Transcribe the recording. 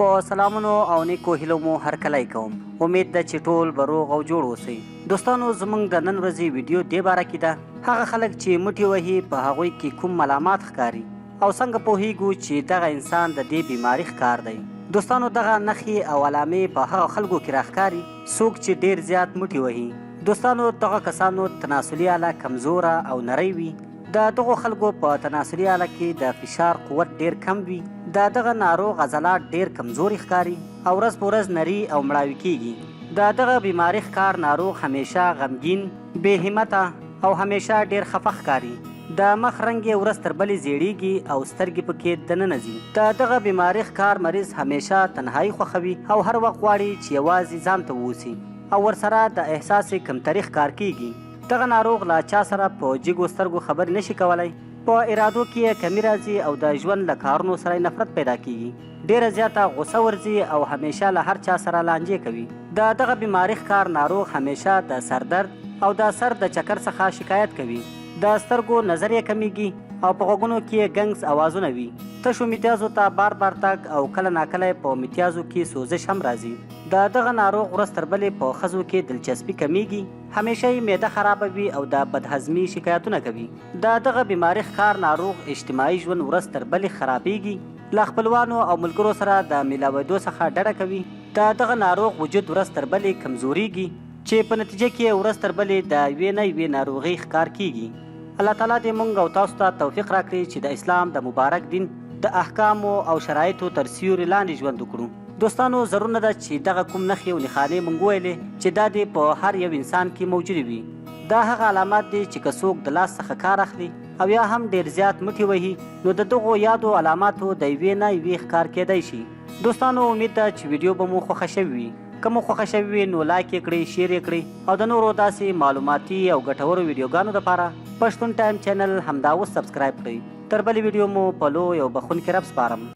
په سلامونو او نیکو هیلو مو هرکلی کوم. امید ده چې ټول به روغ او جوړ اوسئ. دوستانو زموږ د نن ورځې ویډیو دې باره کې ده هغه خلک چې مټې وهي په هغوی کې کوم ملامات ښکاري او څنګه پوهیږو چې دغه انسان د دې بیماري ښکار دی. دوستانو دغه نښې او علامې په هغه خلکو کې راښکاري څوک چې ډیر زیات مټې وهي. دوستانو دغه کسانو تناسلي آله کمزوره او نری وي. د دغو خلکو په تناسلي آله کې د فشار قوت ډیر کم وي. د دغه ناروغ عضلات ډیر کمزوري ښکاري او ورځ په ورځ نري او مړاوي کیږي. د دغه بیماري ښکار ناروغ همیشه غمګین، بې همته او همیشه ډیر خفه ښکاري. د مخ رنګ یې ورځ تر بلې زیړیږي او سترګې پکې دننه ځي. د دغه بیماري ښکار مریض همیشه تنهایی خوښوي او هر وخت غواړي چې یوازې ځان ته واوسي او ورسره د احساس کمتري ښکار کیږي. دغه ناروغ له چا سره په جګو سترګو خبرې نشي کولی، په ارادو کې یې کمی راځي او د ژوند له کارونو سره نفرت پیدا کیږي. ډیره زیاته غوسه ورځي او همیشه له هر چا سره لانجې کوي. د دغه بیماري ښکار ناروغ همیشه د سردرد او د سر د چکر څخه شکایت کوي. د سترګو نظر یې کمیږي او په غوږونو کې یې ګنګس اوازونه وي. تشو میتیازو ته بار بار تګ او کله ناکله په میتیازو کې سوزش هم راځي. د دغه ناروغ ورځ تر بلې په ښځو کې دلچسپي کمیږي، همیشه یې معده خرابوي او د بدهضمي شکایتونه کوي. د دغه بیماري ښکار ناروغ اجتماعي ژوند ورځ تر بلې خرابیږي، له خپلوانو او ملګرو سره د میلاویدو څخه ډډه کوي. د دغه ناروغ وجود ورځ تر بلې کمزوریږي چې په نتیجه کې ورځ تر بلې د یوې نه یوې ناروغۍ ښکار کیږي. الله تعالی دې موږ او تاسو ته توفیق راکړي چې د اسلام د مبارک دین د احکامو او شرایطو تر سیوري لاندې ژوند وکړو. دوستانو ضرور نه ده چې دغه کوم نښې او نښانې موږ ویلې چې دا دې په هر یو انسان کې موجودې وي. دا هغه علامات دي چې که څوک د لاس څخه کار اخلي او یا هم ډیر زیات مټې وهي نو د دغو یادو علاماتو د یوې نه یوې ښکار کیدی شي. دوستانو امید ده چې ویډیو به مو خوښه شوې وي. که مو خوښه شوې وي نو لایک یې کړئ، شیر یې کړئ او د نورو داسې معلوماتي او ګټورو ویډیوګانو لپاره پښتون ټایم چینل همدا اوس سبسکرایب کړئ. تر بلې ویډیو مو په لوی او بخښونکي رب سپارم.